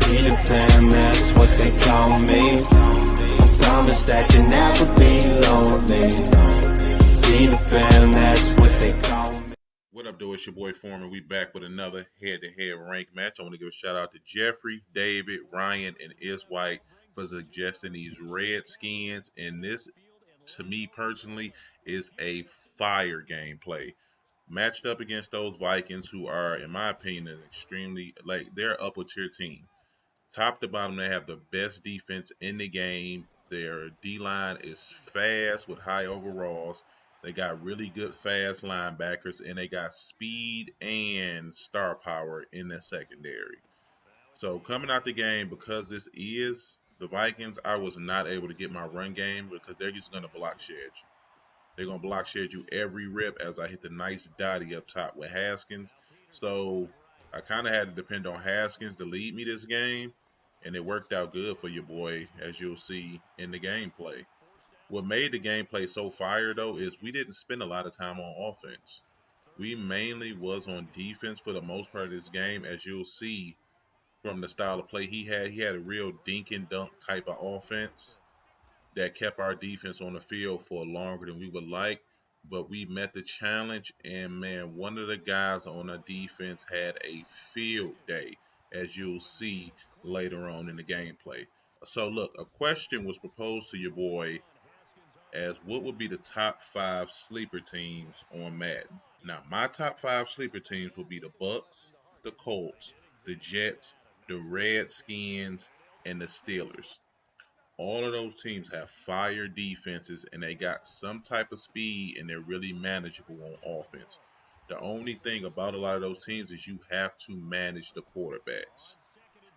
Peter Pan, that's what they call me. I promise that you'll never be lonely. Peter Pan, that's what they call me. What up, though? It's your boy Foreman. We back with another head-to-head rank match. I want to give a shout out to Jeffrey, David, Ryan, and Is White for suggesting these Redskins. And this, to me personally, is a fire gameplay. Matched up against those Vikings, who are, in my opinion, an extremely, they're upper tier team. Top to bottom, they have the best defense in the game. Their D-line is fast with high overalls. They got really good fast linebackers, and they got speed and star power in the secondary. So coming out the game, because this is the Vikings, I was not able to get my run game because they're just going to block shed you. They're going to block shed you every rip as I hit the nice dotty up top with Haskins. So I kind of had to depend on Haskins to lead me this game, and it worked out good for your boy, as you'll see in the gameplay. What made the gameplay so fire, though, is we didn't spend a lot of time on offense. We mainly was on defense for the most part of this game, as you'll see from the style of play he had. He had a real dink and dunk type of offense that kept our defense on the field for longer than we would like, but we met the challenge, and man, one of the guys on our defense had a field day, as you'll see later on in the gameplay. So look, a question was proposed to your boy as what would be the top 5 sleeper teams on Madden. Now, my top 5 sleeper teams would be the Bucks, the Colts, the Jets, the Redskins, and the Steelers. All of those teams have fire defenses, and they got some type of speed, and they're really manageable on offense. The only thing about a lot of those teams is you have to manage the quarterbacks.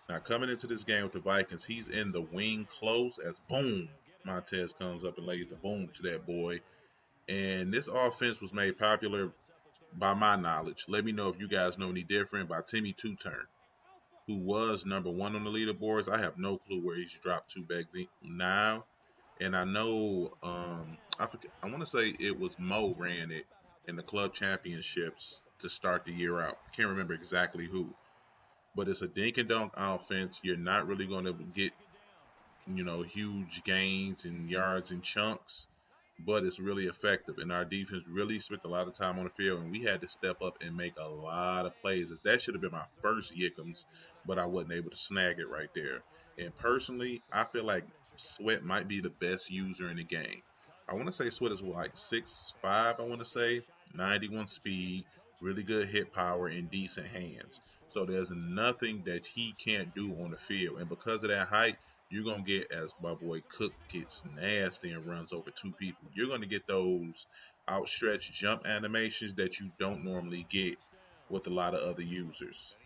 Now, coming into this game with the Vikings, he's in the wing close as boom, Montez comes up and lays the boom to that boy. And this offense was made popular, by my knowledge, let me know if you guys know any different, by Timmy Two-Turn, who was number 1 on the leaderboards. I have no clue where he's dropped to back now. And I know, I want to say it was Mo ran it in the club championships to start the year out. I can't remember exactly who. But it's a dink and dunk offense. You're not really going to get, huge gains and yards and chunks, but it's really effective. And our defense really spent a lot of time on the field, and we had to step up and make a lot of plays. That should have been my first Yickums, but I wasn't able to snag it right there. And personally, I feel like Sweat might be the best user in the game. I want to say Sweat is like 6'5", I want to say, 91 speed, really good hit power, and decent hands. So there's nothing that he can't do on the field. And because of that height, you're going to get, as my boy Cook gets nasty and runs over 2 people, you're going to get those outstretched jump animations that you don't normally get with a lot of other users.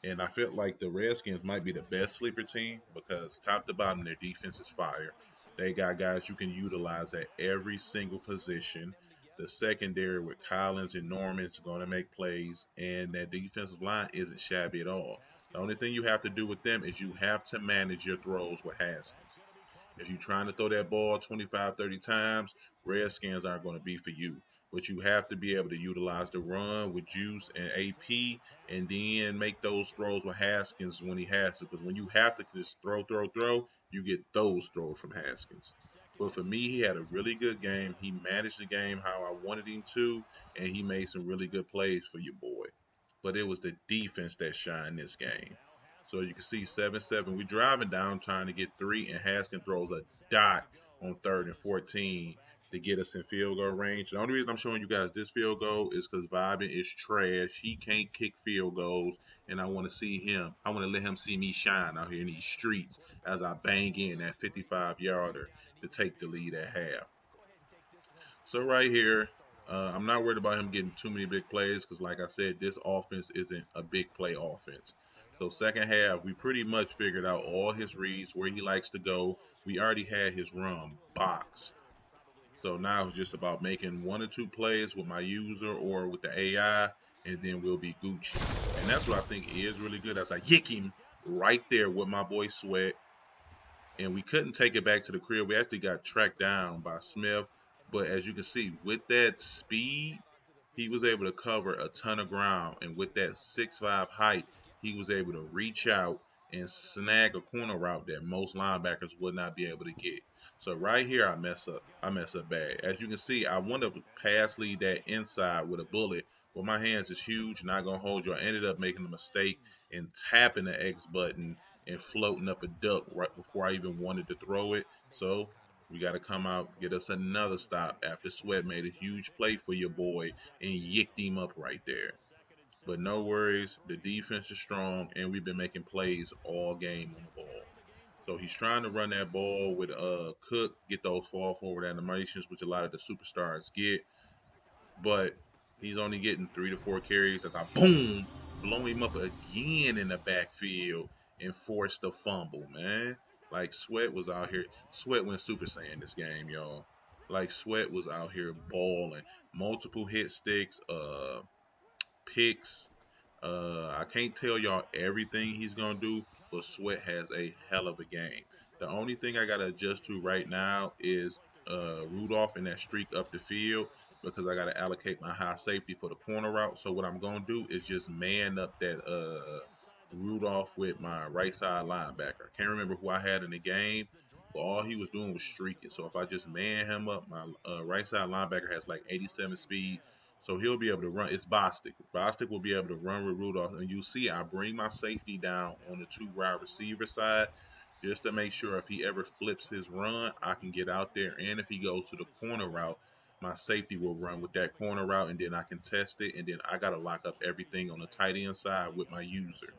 And I feel like the Redskins might be the best sleeper team because top to bottom, their defense is fire. They got guys you can utilize at every single position. The secondary with Collins and Norman is going to make plays, and that defensive line isn't shabby at all. The only thing you have to do with them is you have to manage your throws with Haskins. If you're trying to throw that ball 25, 30 times, Redskins aren't going to be for you. But you have to be able to utilize the run with Juice and AP, and then make those throws with Haskins when he has to. Because when you have to just throw, you get those throws from Haskins. But for me, he had a really good game. He managed the game how I wanted him to, and he made some really good plays for your boy. But it was the defense that shined this game. So you can see 7-7. We're driving down trying to get 3, and Haskins throws a dot on 3rd and 14 to get us in field goal range. The only reason I'm showing you guys this field goal is because Vibin is trash. He can't kick field goals, and I want to see him. I want to let him see me shine out here in these streets as I bang in that 55-yarder to take the lead at half. So right here, I'm not worried about him getting too many big plays because, like I said, this offense isn't a big play offense. So second half, we pretty much figured out all his reads, where he likes to go. We already had his run boxed. So now it's just about making 1 or 2 plays with my user or with the AI, and then we'll be Gucci. And that's what I think is really good. As I yick him right there with my boy Sweat. And we couldn't take it back to the crib. We actually got tracked down by Smith. But as you can see, with that speed, he was able to cover a ton of ground. And with that 6'5" height, he was able to reach out and snag a corner route that most linebackers would not be able to get. So right here, I mess up. I mess up bad. As you can see, I want to pass lead that inside with a bullet, but my hands is huge, not gonna hold you. I ended up making a mistake and tapping the X button and floating up a duck right before I even wanted to throw it. So we got to come out, get us another stop after Sweat made a huge play for your boy and yicked him up right there. But no worries, the defense is strong, and we've been making plays all game on the ball. So he's trying to run that ball with Cook, get those fall forward animations, which a lot of the superstars get. But he's only getting 3 to 4 carries as I boom, blow him up again in the backfield and force the fumble, man. Like Sweat was out here. Sweat went Super Saiyan this game, y'all. Like Sweat was out here balling. Multiple hit sticks, picks. I can't tell y'all everything he's gonna do, but Sweat has a hell of a game. The only thing I gotta adjust to right now is Rudolph and that streak up the field because I gotta allocate my high safety for the corner route. So what I'm gonna do is just man up that Rudolph with my right side linebacker. I can't remember who I had in the game, but all he was doing was streaking. So if I just man him up, my right side linebacker has like 87 speed. So he'll be able to run. It's Bostic. Bostic will be able to run with Rudolph. And you see, I bring my safety down on the 2 wide receiver side just to make sure if he ever flips his run, I can get out there. And if he goes to the corner route, my safety will run with that corner route, and then I can test it. And then I got to lock up everything on the tight end side with my user.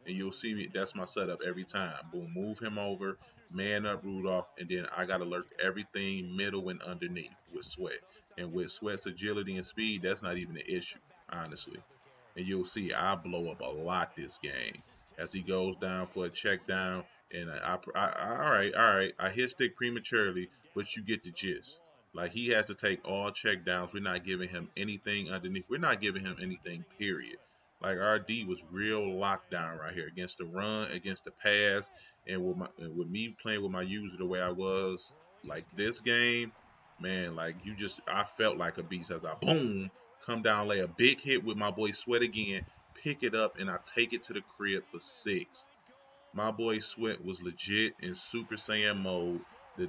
And you'll see me. That's my setup every time. Boom, move him over, man up Rudolph, and then I gotta lurk everything middle and underneath with Sweat. And with Sweat's agility and speed, that's not even an issue, honestly. And you'll see I blow up a lot this game as he goes down for a check down. And all right, I hit stick prematurely, but you get the gist. Like he has to take all check downs. We're not giving him anything underneath. We're not giving him anything. Period. Like our D was real lockdown right here against the run, against the pass, and with me playing with my user the way I was, like this game, man, like I felt like a beast as I boom come down, lay a big hit with my boy Sweat again, pick it up, and I take it to the crib for 6. My boy Sweat was legit in Super Saiyan mode. The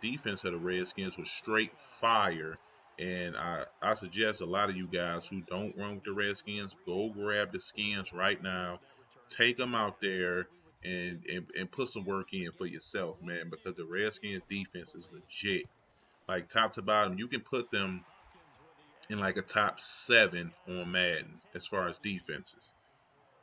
defense of the Redskins was straight fire. And I suggest a lot of you guys who don't run with the Redskins, go grab the skins right now. Take them out there and put some work in for yourself, man, because the Redskins defense is legit. Like top to bottom, you can put them in like a top 7 on Madden as far as defenses.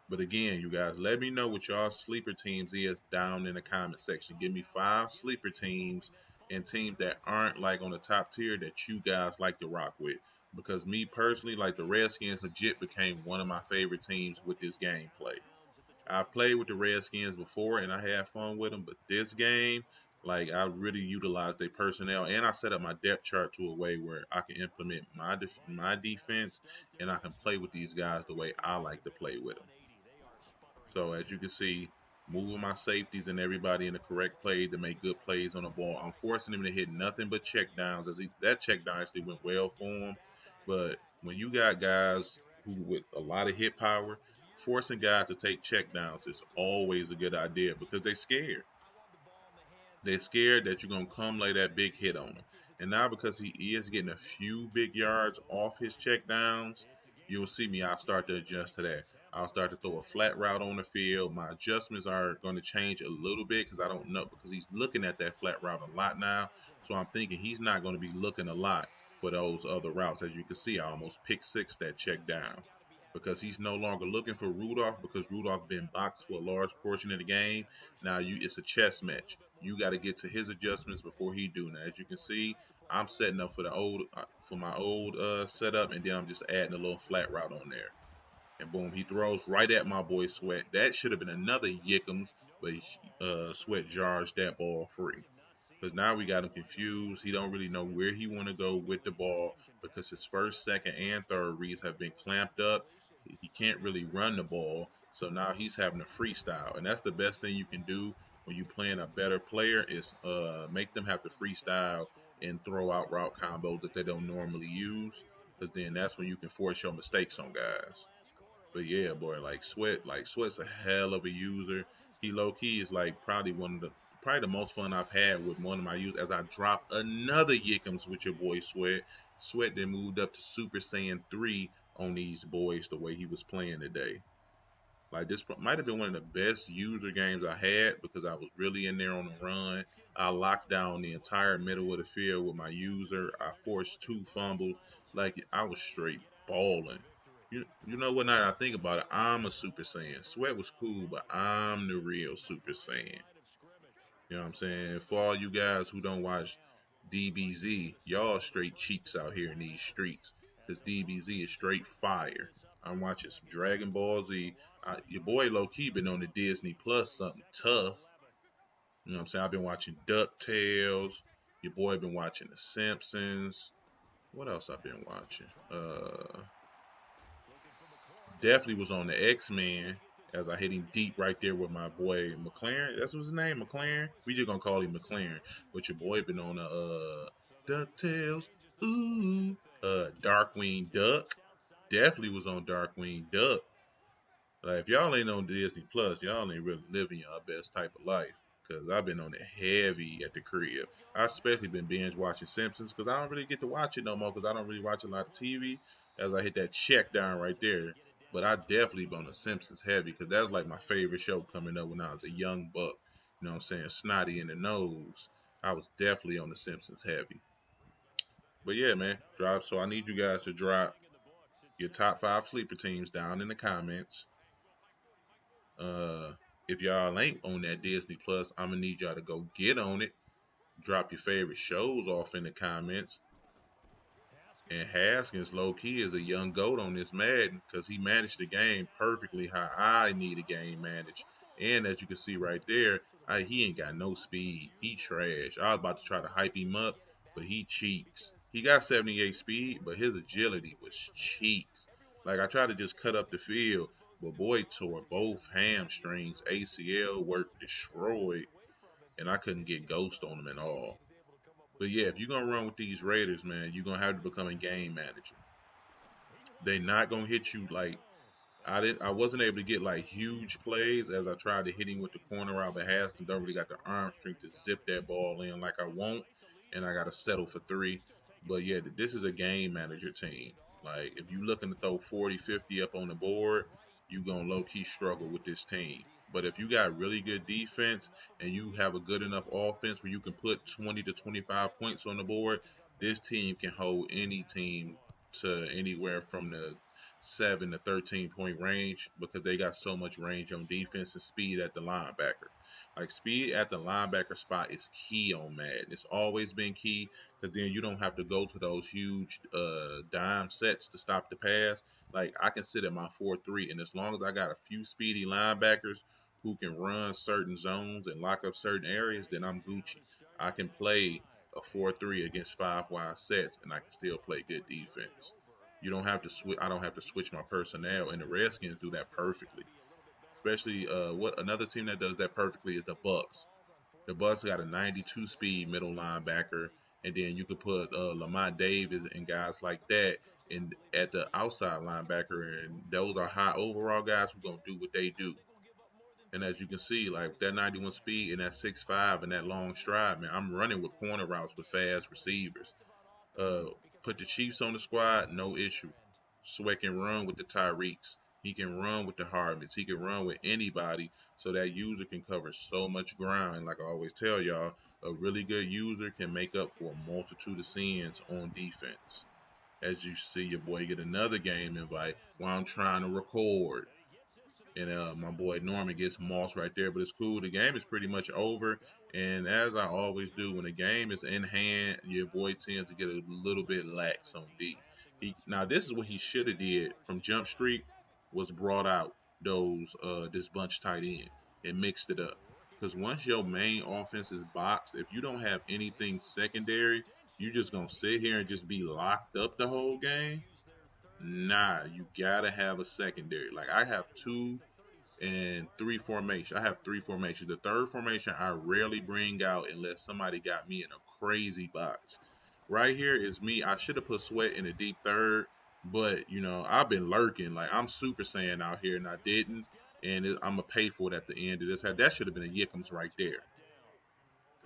But again, you guys, let me know what y'all sleeper teams is down in the comment section. Give me 5 sleeper teams and teams that aren't like on the top tier that you guys like to rock with. Because me personally, like the Redskins legit became one of my favorite teams with this gameplay. I've played with the Redskins before and I had fun with them, but this game, like I really utilized their personnel and I set up my depth chart to a way where I can implement my defense and I can play with these guys the way I like to play with them. So as you can see, moving my safeties and everybody in the correct play to make good plays on the ball. I'm forcing him to hit nothing but check downs. That check down actually went well for him. But when you got guys who with a lot of hit power, forcing guys to take check downs is always a good idea because they're scared. They're scared that you're gonna come lay that big hit on them. And now because he is getting a few big yards off his check downs, you'll see me. I'll start to adjust to that. I'll start to throw a flat route on the field. My adjustments are going to change a little bit because I don't know because he's looking at that flat route a lot now. So I'm thinking he's not going to be looking a lot for those other routes. As you can see, I almost pick 6 that check down because he's no longer looking for Rudolph because Rudolph been boxed for a large portion of the game. Now it's a chess match. You got to get to his adjustments before he do. Now, as you can see, I'm setting up for the old for my old setup, and then I'm just adding a little flat route on there. And boom, he throws right at my boy Sweat. That should have been another Yickums, but Sweat jars that ball free. Because now we got him confused. He don't really know where he want to go with the ball because his first, second, and third reads have been clamped up. He can't really run the ball, so now he's having a freestyle, and that's the best thing you can do when you playing a better player is make them have to freestyle and throw out route combos that they don't normally use. Because then that's when you can force your mistakes on guys. But yeah, boy, like Sweat's a hell of a user. He low key is like probably the most fun I've had with one of my youth as I drop another Yickums with your boy Sweat. Sweat then moved up to Super Saiyan 3 on these boys the way he was playing today. Like this might have been one of the best user games I had because I was really in there on the run. I locked down the entire middle of the field with my user. I forced two fumbles. Like I was straight balling. You know what? Now that I think about it, I'm a Super Saiyan. Sweat was cool, but I'm the real Super Saiyan. You know what I'm saying? For all you guys who don't watch DBZ, y'all straight cheeks out here in these streets. Because DBZ is straight fire. I'm watching some Dragon Ball Z. Your boy low key been on the Disney Plus something tough. You know what I'm saying? I've been watching DuckTales. Your boy been watching The Simpsons. What else I've been watching? Definitely was on the X-Men as I hit him deep right there with my boy McLaren. That's what's his name, McLaren. We just gonna call him McLaren. But your boy been on DuckTales. Ooh. Darkwing Duck. Definitely was on Darkwing Duck. Like if y'all ain't on Disney Plus, y'all ain't really living your best type of life. Cause I've been on it heavy at the crib. I especially been binge watching Simpsons because I don't really get to watch it no more because I don't really watch a lot of TV. As I hit that check down right there, but I definitely been on the Simpsons heavy because that's like my favorite show coming up when I was a young buck. You know what I'm saying? Snotty in the nose. I was definitely on the Simpsons heavy. But yeah, man, drop. So I need you guys to drop your top five sleeper teams down in the comments. Uh, if y'all ain't on that Disney Plus, I'm gonna need y'all to go get on it. Drop your favorite shows off in the comments. And Haskins, low key, is a young goat on this Madden because he managed the game perfectly how I need a game managed. And as you can see right there, he ain't got no speed. He trash. I was about to try to hype him up, but he cheeks. He got 78 speed, but his agility was cheeks. Like I tried to just cut up the field, but boy tore both hamstrings, ACL work destroyed, and I couldn't get ghost on him at all. But yeah, if you're gonna run with these Raiders, man, you're gonna have to become a game manager. They not gonna hit you like I wasn't able to get like huge plays as I tried to hit him with the corner out, but Haskins don't really got the arm strength to zip that ball in like I want, and I gotta settle for three. But yeah, this is a game manager team. Like if you looking to throw 40, 50 up on the board, you gonna low key struggle with this team. But if you got really good defense and you have a good enough offense where you can put 20 to 25 points on the board, this team can hold any team to anywhere from the 7 to 13 point range because they got so much range on defense and speed at the linebacker. Like speed at the linebacker spot is key on Madden. It's always been key because then you don't have to go to those huge dime sets to stop the pass. Like I can sit at my 4-3, and as long as I got a few speedy linebackers who can run certain zones and lock up certain areas, then I'm Gucci. I can play a 4-3 against five wide sets, and I can still play good defense. You don't have to switch. I don't have to switch my personnel, and the Redskins do that perfectly. Especially, what another team that does that perfectly is the Bucks. The Bucks got a 92 speed middle linebacker, and then you could put Lamont Davis and guys like that in at the outside linebacker, and those are high overall guys who gonna do what they do. And as you can see, like that 91 speed and that 6'5" and that long stride, man, I'm running with corner routes with fast receivers. Uh, put the Chiefs on the squad, no issue. Sweat can run with the Tyreeks. He can run with the Hardmans. He can run with anybody, so that user can cover so much ground. And like I always tell y'all, a really good user can make up for a multitude of sins on defense. As you see your boy get another game invite while I'm trying to record. And my boy Norman gets Moss right there, but it's cool. The game is pretty much over, and as I always do, when the game is in hand, your boy tends to get a little bit lax on D. Now this is what he should have did from Jump Street was brought out those this bunch tight end and mixed it up. Because once your main offense is boxed, if you don't have anything secondary, you just gonna sit here and just be locked up the whole game. Nah, you gotta have a secondary. Like I have two and three formation. I have three formations. The third formation I rarely bring out unless somebody got me in a crazy box. Right here is me. I should have put Sweat in a deep third, but I've been lurking. Like I'm Super Saiyan out here, and I didn't. and I'm gonna pay for it at the end of this. That should have been a Yickums right there.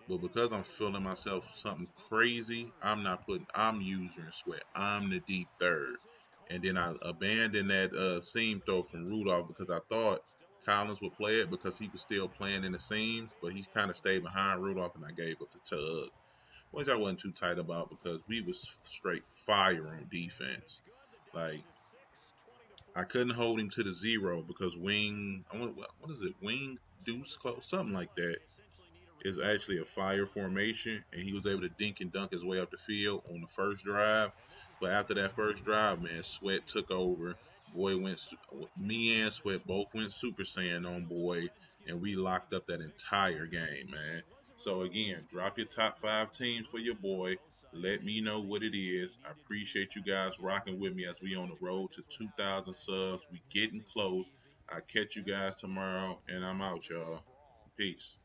But because I'm feeling myself something crazy, I'm not putting. I'm using Sweat. I'm the deep third, and then I abandoned that seam throw from Rudolph because I thought Collins would play it because he was still playing in the seams, but he kind of stayed behind Rudolph, and I gave up to Tug, which I wasn't too tight about because we was straight fire on defense. Like I couldn't hold him to the zero because wing. What is it? Wing deuce close, something like that is actually a fire formation, and he was able to dink and dunk his way up the field on the first drive. But after that first drive, man, Sweat took over. Boy went, me and Sweat both went Super Saiyan on Boy, and we locked up that entire game, man. So again, drop your top five teams for your boy. Let me know what it is. I appreciate you guys rocking with me as we on the road to 2,000 subs. We getting close. I catch you guys tomorrow, and I'm out, y'all. Peace.